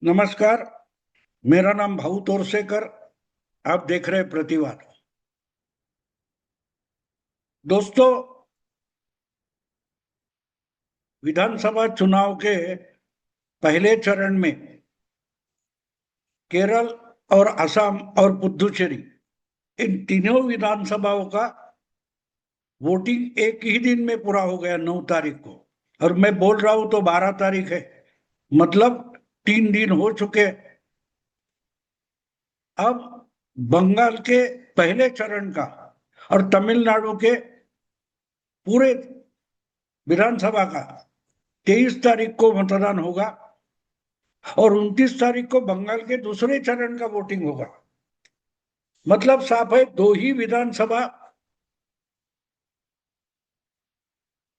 नमस्कार। मेरा नाम भाऊ तोरसेकर। आप देख रहे हैं प्रतिवाद। दोस्तों, विधानसभा चुनाव के पहले चरण में केरल और असम और पुदुचेरी, इन तीनों विधानसभाओं का वोटिंग एक ही दिन में पूरा हो गया, 9 तारीख को। और मैं बोल रहा हूं तो 12 तारीख है, मतलब 3 दिन हो चुके। अब बंगाल के पहले चरण का और तमिलनाडु के पूरे विधानसभा का 23 तारीख को मतदान होगा और 29 तारीख को बंगाल के दूसरे चरण का वोटिंग होगा। मतलब साफ है, दो ही विधानसभा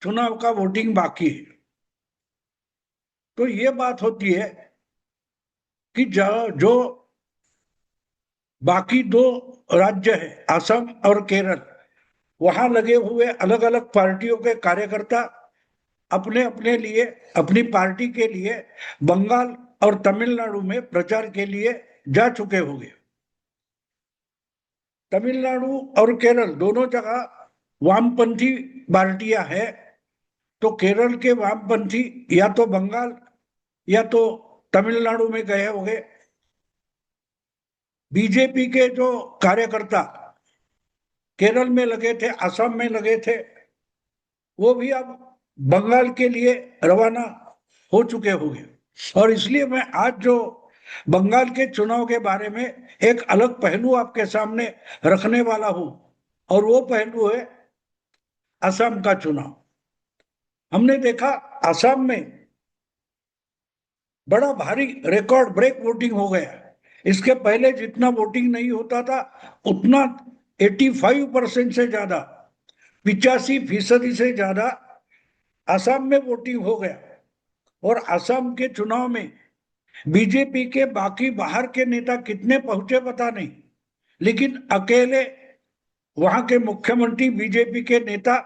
चुनाव का वोटिंग बाकी है। तो ये बात होती है कि जो बाकी दो राज्य है, असम और केरल, वहां लगे हुए अलग अलग पार्टियों के कार्यकर्ता अपने अपने लिए, अपनी पार्टी के लिए बंगाल और तमिलनाडु में प्रचार के लिए जा चुके होंगे। तमिलनाडु और केरल दोनों जगह वामपंथी पार्टियां हैं। तो केरल के वामपंथी या तो बंगाल या तो तमिलनाडु में गए होंगे। बीजेपी के जो कार्यकर्ता केरल में लगे थे, असम में लगे थे, वो भी अब बंगाल के लिए रवाना हो चुके होंगे। और इसलिए मैं आज जो बंगाल के चुनाव के बारे में एक अलग पहलू आपके सामने रखने वाला हूं, और वो पहलू है असम का चुनाव। हमने देखा असम में बड़ा भारी रिकॉर्ड ब्रेक वोटिंग हो गया। इसके पहले जितना वोटिंग नहीं होता था, उतना 85% से ज्यादा, 85% से ज्यादा असम में वोटिंग हो गया। और असम के चुनाव में बीजेपी के बाकी बाहर के नेता कितने पहुंचे पता नहीं, लेकिन अकेले वहां के मुख्यमंत्री बीजेपी के नेता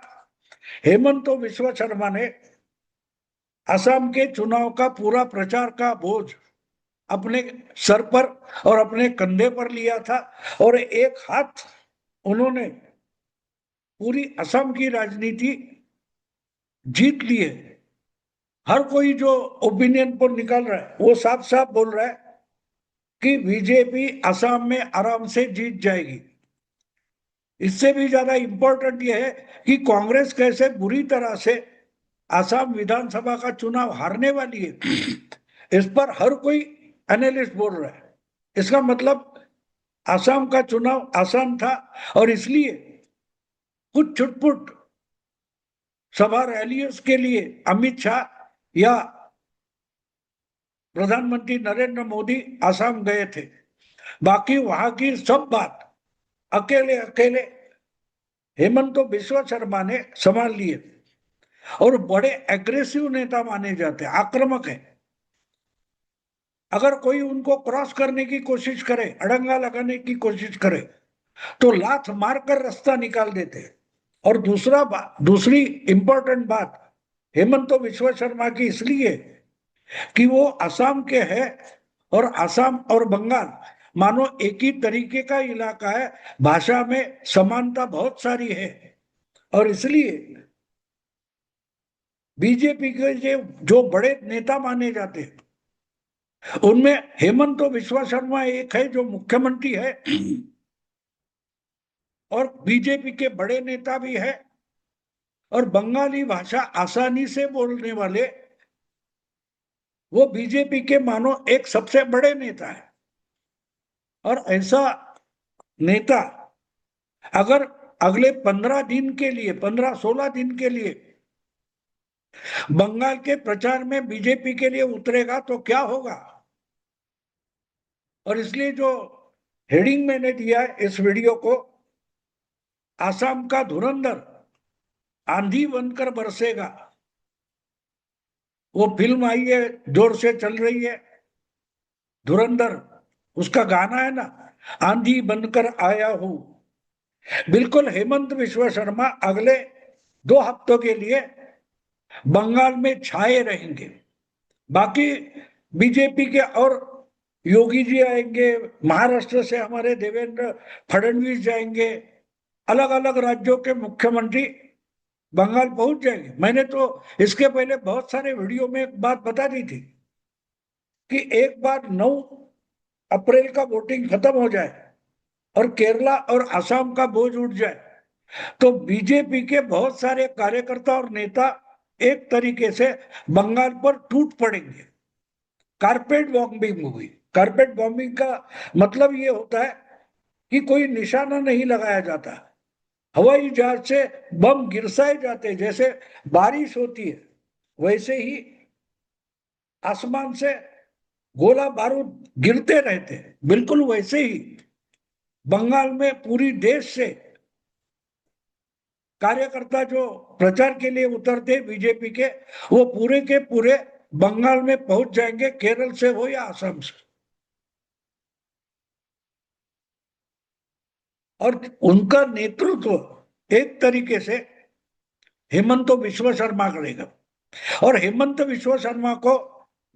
हेमंत बिस्वा शर्मा ने असम के चुनाव का पूरा प्रचार का बोझ अपने सर पर और अपने कंधे पर लिया था। और एक हाथ उन्होंने पूरी असम की राजनीति जीत ली है। हर कोई जो ओपिनियन पोल निकाल रहा है वो साफ साफ बोल रहा है कि बीजेपी असम में आराम से जीत जाएगी। इससे भी ज्यादा इंपॉर्टेंट यह है कि कांग्रेस कैसे बुरी तरह से असम विधानसभा का चुनाव हारने वाली है, इस पर हर कोई एनालिस्ट बोल रहा है। इसका मतलब असम का चुनाव आसान था और इसलिए कुछ छुटपुट सभा रैलियों के लिए अमित शाह या प्रधानमंत्री नरेंद्र मोदी असम गए थे। बाकी वहां की सब बात अकेले अकेले हेमंत बिस्वा शर्मा ने संभाल लिए। और बड़े एग्रेसिव नेता माने जाते हैं, आक्रामक है। अगर कोई उनको क्रॉस करने की कोशिश करे, अड़ंगा लगाने की कोशिश करे, तो लात मारकर रास्ता निकाल देते हैं। और दूसरी इंपॉर्टेंट बात हेमंत बिस्वा शर्मा की इसलिए कि वो असम के हैं, और असम और बंगाल मानो एक ही तरीके का इलाका है, भाषा में समानता बहुत सारी है। और इसलिए बीजेपी के जो बड़े नेता माने जाते हैं उनमें हेमंत बिस्वा शर्मा एक है जो मुख्यमंत्री है, और बीजेपी के बड़े नेता भी है, और बंगाली भाषा आसानी से बोलने वाले वो बीजेपी के मानो एक सबसे बड़े नेता है। और ऐसा नेता अगर अगले 15 दिन के लिए, 15-16 दिन के लिए बंगाल के प्रचार में बीजेपी के लिए उतरेगा तो क्या होगा। और इसलिए जो हेडिंग मैंने दिया है इस वीडियो को, आसाम का धुरंधर आंधी बनकर बरसेगा। वो फिल्म आई है, जोर से चल रही है, धुरंधर। उसका गाना है ना, आंधी बनकर आया हूं। बिल्कुल हेमंत बिस्वा शर्मा अगले 2 हफ्तों के लिए बंगाल में छाए रहेंगे। बाकी बीजेपी के और योगी जी आएंगे, महाराष्ट्र से हमारे देवेंद्र फडणवीस जाएंगे, अलग अलग राज्यों के मुख्यमंत्री बंगाल पहुंच जाएंगे। मैंने तो इसके पहले बहुत सारे वीडियो में एक बात बता दी थी कि एक बार 9 अप्रैल का वोटिंग खत्म हो जाए और केरला और असम का बोझ उठ जाए, तो बीजेपी के बहुत सारे कार्यकर्ता और नेता एक तरीके से बंगाल पर टूट पड़ेंगे। कारपेट बॉम्बिंग होगी। कारपेट बॉम्बिंग का मतलब ये होता है कि कोई निशाना नहीं लगाया जाता, हवाई जहाज से बम गिरसाए जाते, जैसे बारिश होती है वैसे ही आसमान से गोला बारूद गिरते रहते हैं, बिल्कुल वैसे ही बंगाल में पूरी देश से कार्यकर्ता जो प्रचार के लिए उतरते बीजेपी वो पूरे के पूरे बंगाल में पहुंच जाएंगे, केरल से हो या असम से। और उनका नेतृत्व एक तरीके से हेमंत विश्व शर्मा करेगा। और हेमंत विश्व शर्मा को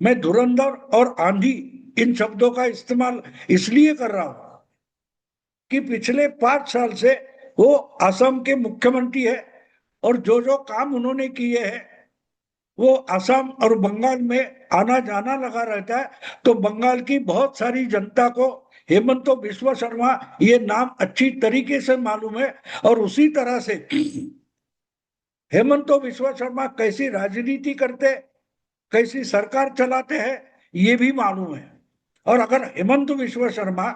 मैं धुरंधर और आंधी इन शब्दों का इस्तेमाल इसलिए कर रहा हूं कि पिछले 5 साल से वो असम के मुख्यमंत्री है, और जो काम उन्होंने किए हैं वो असम और बंगाल में आना जाना लगा रहता है। तो बंगाल की बहुत सारी जनता को हेमंत बिस्वा शर्मा ये नाम अच्छी तरीके से मालूम है, और उसी तरह से हेमंत बिस्वा शर्मा कैसी राजनीति करते, कैसी सरकार चलाते हैं, ये भी मालूम है। और अगर हेमंत बिस्वा शर्मा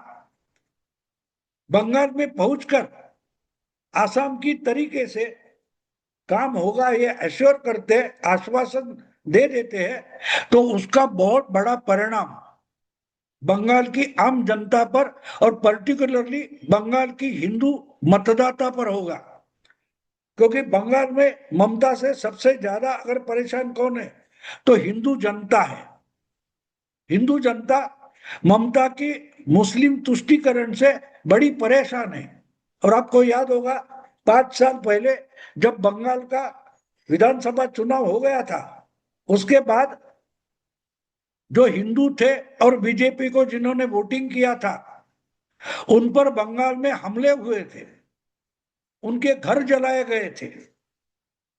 बंगाल में पहुंचकर आसाम की तरीके से काम होगा ये एश्योर करते, आश्वासन दे देते हैं, तो उसका बहुत बड़ा परिणाम बंगाल की आम जनता पर और पर्टिकुलरली बंगाल की हिंदू मतदाता पर होगा। क्योंकि बंगाल में ममता से सबसे ज्यादा अगर परेशान कौन है, तो हिंदू जनता है। हिंदू जनता ममता की मुस्लिम तुष्टीकरण से बड़ी परेशान है। और आपको याद होगा 5 साल पहले जब बंगाल का विधानसभा चुनाव हो गया था, उसके बाद जो हिंदू थे और बीजेपी को जिन्होंने वोटिंग किया था, उन पर बंगाल में हमले हुए थे, उनके घर जलाए गए थे,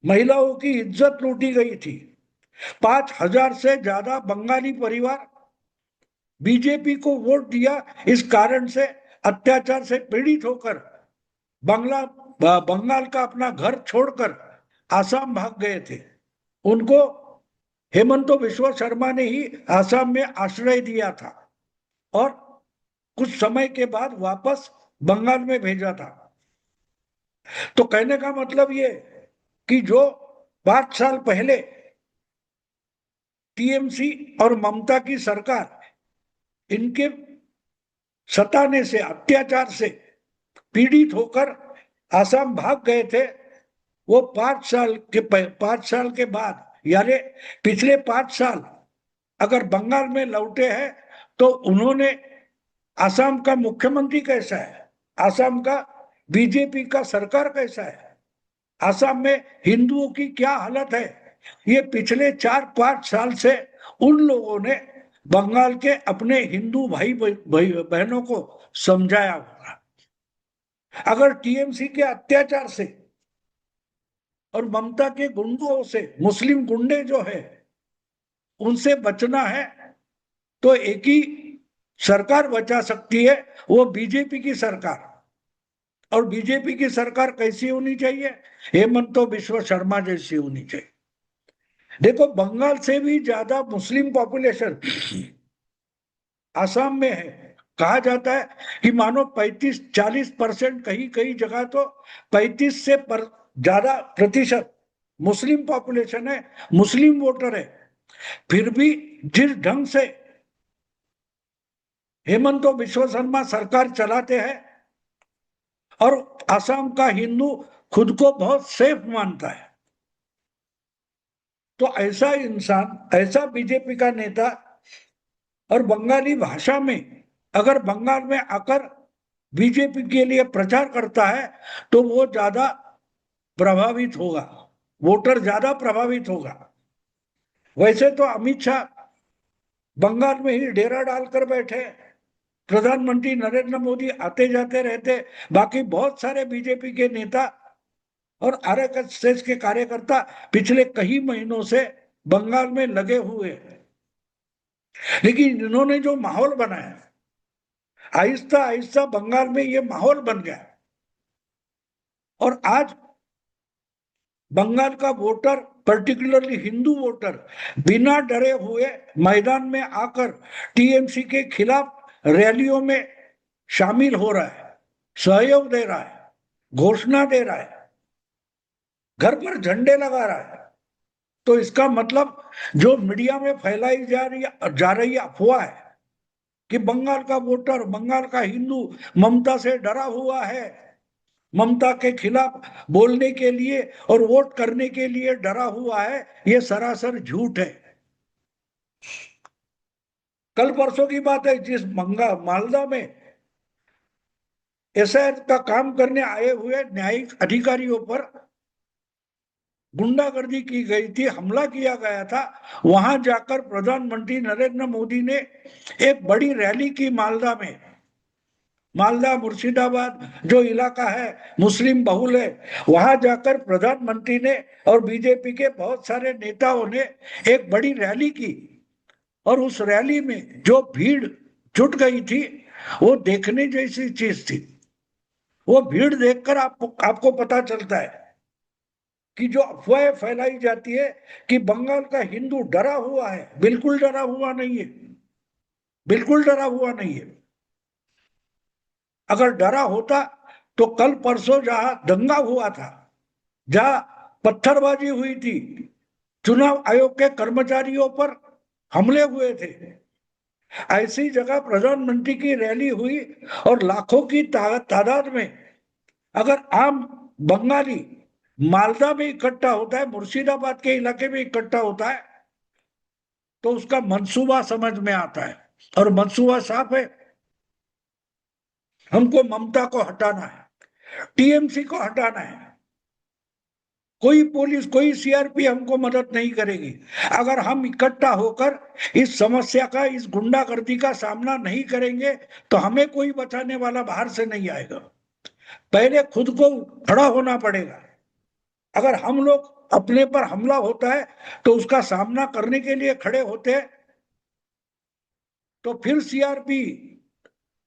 महिलाओं की इज्जत लूटी गई थी। 5,000 से ज्यादा बंगाली परिवार बीजेपी को वोट दिया, इस कारण से अत्याचार से पीड़ित होकर बंगाल का अपना घर छोड़कर आसाम भाग गए थे। उनको हेमंत बिस्वा शर्मा ने ही आसाम में आश्रय दिया था और कुछ समय के बाद वापस बंगाल में भेजा था। तो कहने का मतलब ये कि जो 5 साल पहले टीएमसी और ममता की सरकार इनके सताने से, अत्याचार से पीड़ित होकर आसाम भाग गए थे, वो 5 साल के बाद, यानी पिछले 5 साल अगर बंगाल में लौटे हैं, तो उन्होंने आसाम का मुख्यमंत्री कैसा है, आसाम का बीजेपी का सरकार कैसा है, आसाम में हिंदुओं की क्या हालत है, ये पिछले 4-5 साल से उन लोगों ने बंगाल के अपने हिंदू भाई बहनों को समझाया होगा। अगर टीएमसी के अत्याचार से और ममता के गुंडों से, मुस्लिम गुंडे जो है उनसे बचना है, तो एक ही सरकार बचा सकती है, वो बीजेपी की सरकार। और बीजेपी की सरकार कैसी होनी चाहिए? हेमंत बिस्वा शर्मा जैसी होनी चाहिए। देखो, बंगाल से भी ज्यादा मुस्लिम पॉपुलेशन आसाम में है। कहा जाता है कि मानो 35-40%, कहीं कहीं जगह तो 35 से ज्यादा प्रतिशत मुस्लिम पॉपुलेशन है, मुस्लिम वोटर है। फिर भी जिस ढंग से हेमंत बिस्वा शर्मा सरकार चलाते हैं और असम का हिंदू खुद को बहुत सेफ मानता है, तो ऐसा इंसान, ऐसा बीजेपी का नेता और बंगाली भाषा में अगर बंगाल में आकर बीजेपी के लिए प्रचार करता है, तो वो ज्यादा प्रभावित होगा, वोटर ज्यादा प्रभावित होगा। वैसे तो अमित शाह बंगाल में ही डेरा डालकर बैठे। प्रधानमंत्री नरेंद्र मोदी आते जाते रहते, बाकी बहुत सारे बीजेपी के नेता और आरएसएस के कार्यकर्ता पिछले कई महीनों से बंगाल में लगे हुए हैं। लेकिन इन्होंने जो माहौल बनाया, आहिस्ता आहिस्ता बंगाल में ये माहौल बन गया और आज बंगाल का वोटर, पर्टिकुलरली हिंदू वोटर, बिना डरे हुए मैदान में आकर टीएमसी के खिलाफ रैलियों में शामिल हो रहा है, सहयोग दे रहा है, घोषणा दे रहा है, घर पर झंडे लगा रहा है। तो इसका मतलब जो मीडिया में फैलाई जा रही अफवाह है कि बंगाल का वोटर, बंगाल का हिंदू ममता से डरा हुआ है, ममता के खिलाफ बोलने के लिए और वोट करने के लिए डरा हुआ है, ये सरासर झूठ है। कल परसों की बात है, जिस मालदा में एसआईआर का काम करने आए हुए न्यायिक अधिकारियों पर गुंडागर्दी की गई थी, हमला किया गया था, वहां जाकर प्रधानमंत्री नरेंद्र मोदी ने एक बड़ी रैली की मालदा में। मालदा मुर्शिदाबाद जो इलाका है मुस्लिम बहुल है, वहां जाकर प्रधानमंत्री ने और बीजेपी के बहुत सारे नेताओं ने एक बड़ी रैली की और उस रैली में जो भीड़ जुट गई थी वो देखने जैसी चीज थी। वो भीड़ देखकर आपको पता चलता है कि जो अफवाहें फैलाई जाती है कि बंगाल का हिंदू डरा हुआ है, बिल्कुल डरा हुआ नहीं है, बिल्कुल डरा हुआ नहीं है। अगर डरा होता तो कल परसों जहां दंगा हुआ था, जहां पत्थरबाजी हुई थी, चुनाव आयोग के कर्मचारियों पर हमले हुए थे, ऐसी जगह प्रधानमंत्री की रैली हुई और लाखों की तादाद में अगर आम बंगाली मालदा में इकट्ठा होता है, मुर्शिदाबाद के इलाके में इकट्ठा होता है, तो उसका मंसूबा समझ में आता है। और मंसूबा साफ है, हमको ममता को हटाना है, टीएमसी को हटाना है। कोई पुलिस, कोई सीआरपी हमको मदद नहीं करेगी अगर हम इकट्ठा होकर इस समस्या का, इस गुंडागर्दी का सामना नहीं करेंगे तो हमें कोई बचाने वाला बाहर से नहीं आएगा। पहले खुद को खड़ा होना पड़ेगा। अगर हम लोग अपने पर हमला होता है तो उसका सामना करने के लिए खड़े होते हैं तो फिर सीआरपी,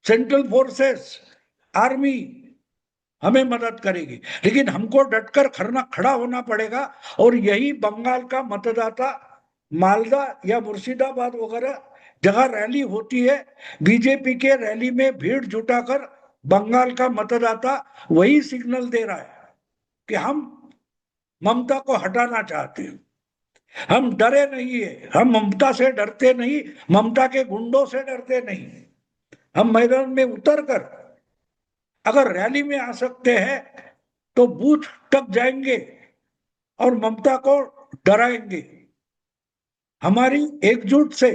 सेंट्रल फोर्सेस, आर्मी हमें मदद करेगी, लेकिन हमको डटकर खड़ा होना पड़ेगा। और यही बंगाल का मतदाता मालदा या मुर्शिदाबाद वगैरह जगह रैली होती है, बीजेपी के रैली में भीड़ जुटाकर बंगाल का मतदाता वही सिग्नल दे रहा है कि हम ममता को हटाना चाहते हैं, हम डरे नहीं है, हम ममता से डरते नहीं, ममता के गुंडों से डरते नहीं। हम मैदान में उतर कर अगर रैली में आ सकते हैं तो बूथ तक जाएंगे और ममता को डराएंगे। हमारी एकजुट से,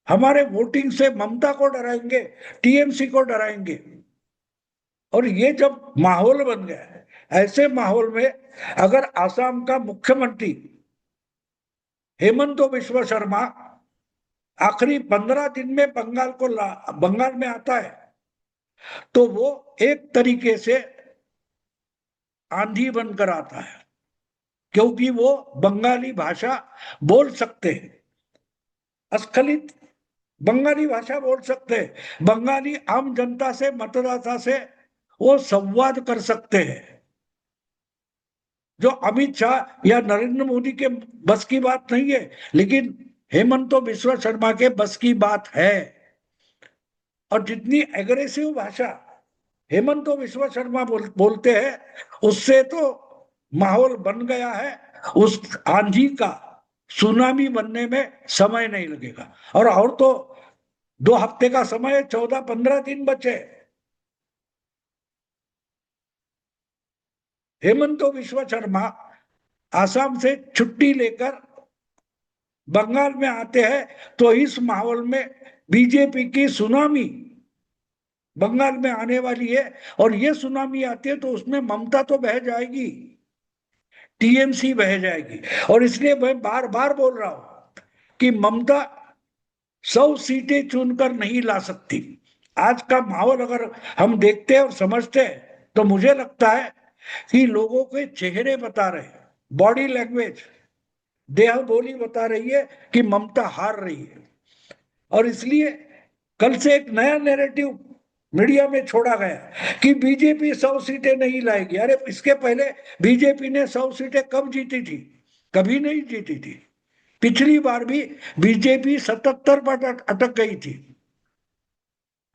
हमारे वोटिंग से ममता को डराएंगे, टीएमसी को डराएंगे। और ये जब माहौल बन गया है, ऐसे माहौल में अगर आसाम का मुख्यमंत्री हेमंत बिश्व शर्मा आखिरी 15 दिन में बंगाल में आता है तो वो एक तरीके से आंधी बनकर आता है, क्योंकि वो बंगाली भाषा बोल सकते हैं, अस्खलित बंगाली भाषा बोल सकते हैं, बंगाली आम जनता से, मतदाता से वो संवाद कर सकते हैं, जो अमित शाह या नरेंद्र मोदी के बस की बात नहीं है, लेकिन हेमंत बिश्व शर्मा के बस की बात है। और जितनी एग्रेसिव भाषा हेमंत बिश्व शर्मा बोलते हैं, उससे तो माहौल बन गया है, उस आंधी का सुनामी बनने में समय नहीं लगेगा। और तो 2 हफ्ते का समय, 14-15 दिन बचे। हेमंत बिश्व शर्मा आसाम से छुट्टी लेकर बंगाल में आते हैं तो इस माहौल में बीजेपी की सुनामी बंगाल में आने वाली है। और ये सुनामी आती है तो उसमें ममता तो बह जाएगी, टीएमसी बह जाएगी। और इसलिए मैं बार बार बोल रहा हूं कि ममता 100 सीटें चुनकर नहीं ला सकती। आज का माहौल अगर हम देखते हैं और समझते हैं तो मुझे लगता है कि लोगों के चेहरे बता रहे हैं, बॉडी लैंग्वेज, देह बोली बता रही है कि ममता हार रही है। और इसलिए कल से एक नया नैरेटिव मीडिया में छोड़ा गया कि बीजेपी 100 सीटें नहीं लाएगी। अरे इसके पहले बीजेपी ने 100 सीटें कब जीती थी? कभी नहीं जीती थी। पिछली बार भी बीजेपी 77 पर अटक गई थी।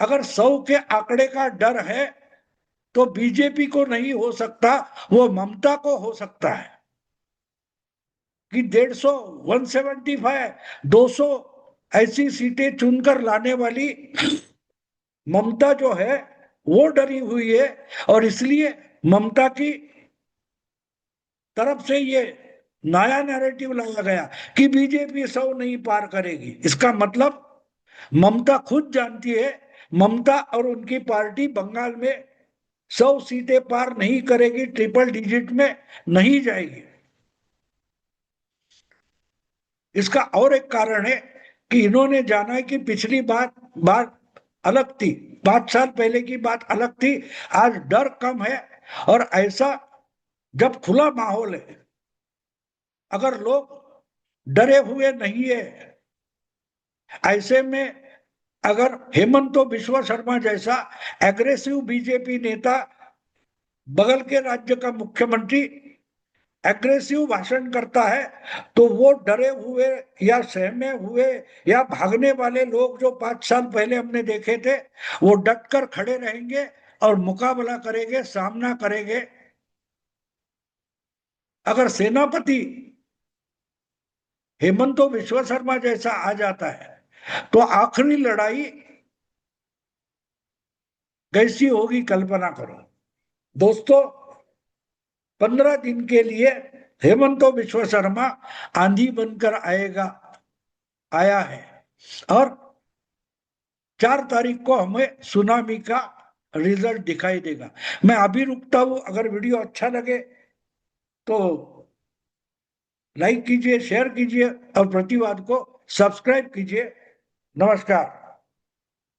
अगर 100 के आंकड़े का डर है तो बीजेपी को नहीं हो सकता, वो ममता को हो सकता है कि 150, 175, 200 ऐसी सीटें चुनकर लाने वाली ममता जो है वो डरी हुई है। और इसलिए ममता की तरफ से ये नया नैरेटिव लाया गया कि बीजेपी 100 नहीं पार करेगी। इसका मतलब ममता खुद जानती है, ममता और उनकी पार्टी बंगाल में 100 सीटें पार नहीं करेगी, ट्रिपल डिजिट में नहीं जाएगी। इसका और एक कारण है कि इन्होंने जाना है कि पिछली बात अलग थी, 5 साल पहले की बात अलग थी। आज डर कम है और ऐसा जब खुला माहौल है, अगर लोग डरे हुए नहीं है, ऐसे में अगर हेमंत बिश्व शर्मा जैसा एग्रेसिव बीजेपी नेता, बगल के राज्य का मुख्यमंत्री एग्रेसिव भाषण करता है तो वो डरे हुए या सहमे हुए या भागने वाले लोग जो 5 साल पहले हमने देखे थे, वो डटकर खड़े रहेंगे और मुकाबला करेंगे, सामना करेंगे। अगर सेनापति हेमंत बिश्व शर्मा जैसा आ जाता है तो आखिरी लड़ाई कैसी होगी कल्पना करो। दोस्तों, 15 दिन के लिए हेमंत बिश्व शर्मा आंधी बनकर आया है और 4 तारीख को हमें सुनामी का रिजल्ट दिखाई देगा। मैं अभी रुकता हूं। अगर वीडियो अच्छा लगे तो लाइक कीजिए, शेयर कीजिए और प्रतिवाद को सब्सक्राइब कीजिए। नमस्कार।